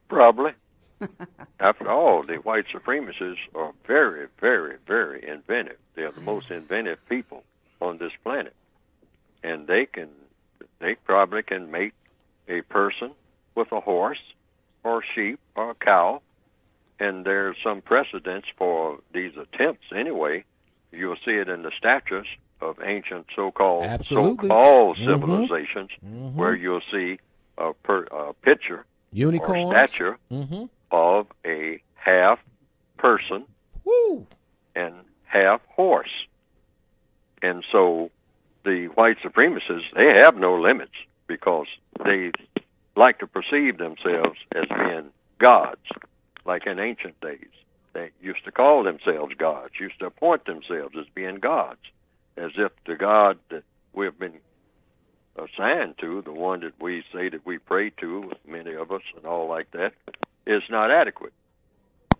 Probably. After all, the white supremacists are very, very, very inventive. They are the most inventive people on this planet, and they probably can make a person with a horse or sheep or a cow, and there's some precedence for these attempts anyway. You'll see it in the statues of ancient so-called civilizations, where you'll see a picture unicorns or statue of a half person and half horse. And so the white supremacists, they have no limits because they like to perceive themselves as being gods, like in ancient days. They used to call themselves gods, used to appoint themselves as being gods, as if the God that we've been assigned to, the one that we say that we pray to, many of us and all like that, is not adequate.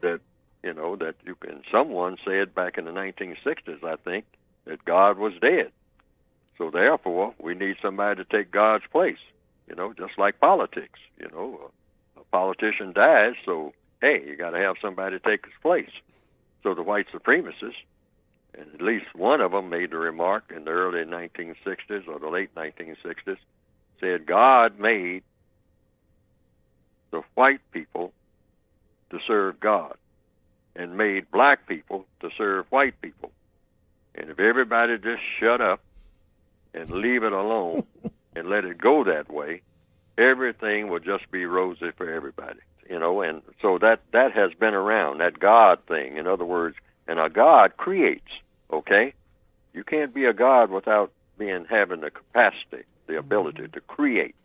That, that you can, someone said back in the 1960s, I think, that God was dead. So therefore, we need somebody to take God's place, just like politics. A politician dies, so, hey, you got to have somebody take his place. So the white supremacists, and at least one of them made the remark in the early 1960s or the late 1960s, said God made the white people to serve God and made black people to serve white people. And if everybody just shut up and leave it alone and let it go that way, everything will just be rosy for everybody, and so that has been around, that God thing. In other words, and a God creates, okay? You can't be a God without having the capacity, the ability to create.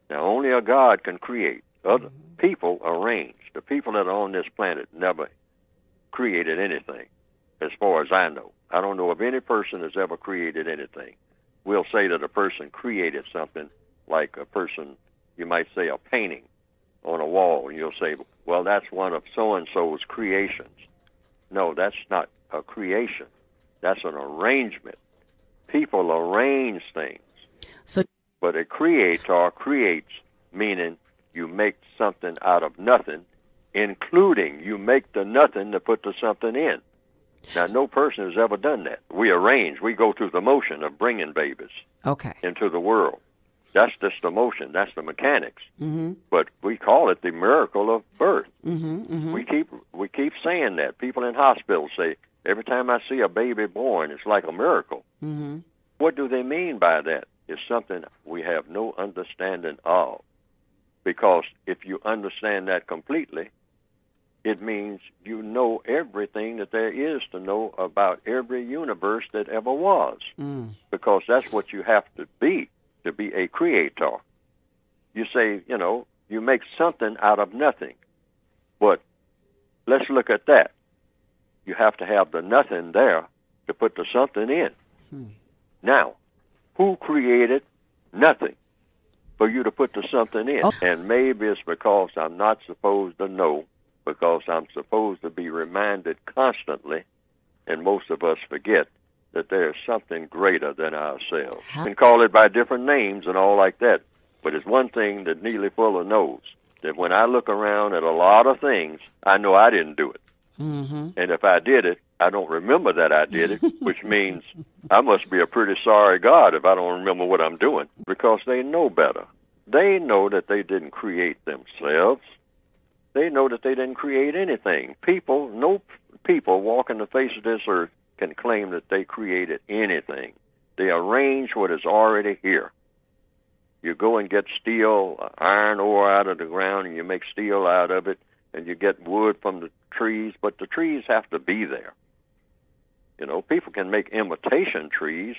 Now, only a God can create. Other people arrange. The people that are on this planet never created anything, as far as I know. I don't know of any person that's ever created anything. We'll say that a person created something, like a person, you might say a painting on a wall, and you'll say, well, that's one of so-and-so's creations. No, that's not a creation. That's an arrangement. People arrange things. But a creator creates, meaning you make something out of nothing, including you make the nothing to put the something in. Now, no person has ever done that. We arrange. We go through the motion of bringing babies into the world. That's just the motion. That's the mechanics. But we call it the miracle of birth. We keep saying that. People in hospitals say, every time I see a baby born, it's like a miracle. What do they mean by that? It's something we have no understanding of. Because if you understand that completely, it means you know everything that there is to know about every universe that ever was. Because that's what you have to be a creator. You say, you make something out of nothing. But let's look at that. You have to have the nothing there to put the something in. Now, who created nothing for you to put the something in? And maybe it's because I'm not supposed to know, because I'm supposed to be reminded constantly, and most of us forget that there's something greater than ourselves. We can call it by different names and all like that, but it's one thing that Neely Fuller knows, that when I look around at a lot of things, I know I didn't do it. And if I did it, I don't remember that I did it, which means I must be a pretty sorry God if I don't remember what I'm doing, because they know better. They know that they didn't create themselves. They know that they didn't create anything. No people walking the face of this earth can claim that they created anything. They arrange what is already here. You go and get steel, iron ore out of the ground, and you make steel out of it, and you get wood from the trees, but the trees have to be there. People can make imitation trees,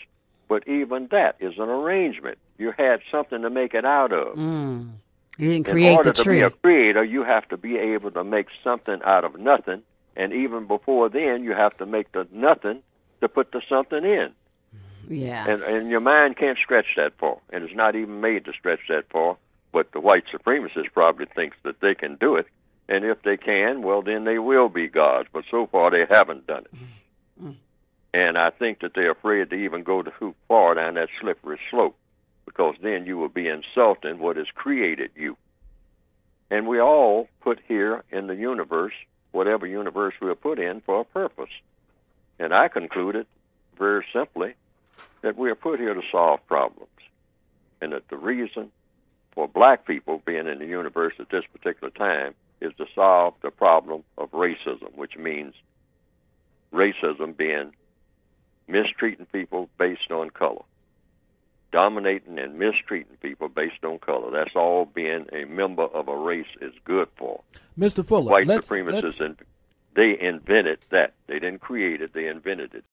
but even that is an arrangement. You had something to make it out of. You didn't create the tree. In order to be a creator, you have to be able to make something out of nothing, and even before then, you have to make the nothing to put the something in. Yeah. And your mind can't stretch that far, and it's not even made to stretch that far, but the white supremacist probably thinks that they can do it, and if they can, well, then they will be gods, but so far they haven't done it. And I think that they're afraid to even go too far down that slippery slope, because then you will be insulting what has created you. And we all put here in the universe, whatever universe we are put in, for a purpose. And I concluded very simply that we are put here to solve problems. And that the reason for black people being in the universe at this particular time is to solve the problem of racism, which means racism being mistreating people based on color, dominating and mistreating people based on color. That's all being a member of a race is good for. Mr. Fuller, White supremacists, they invented that. They didn't create it, they invented it.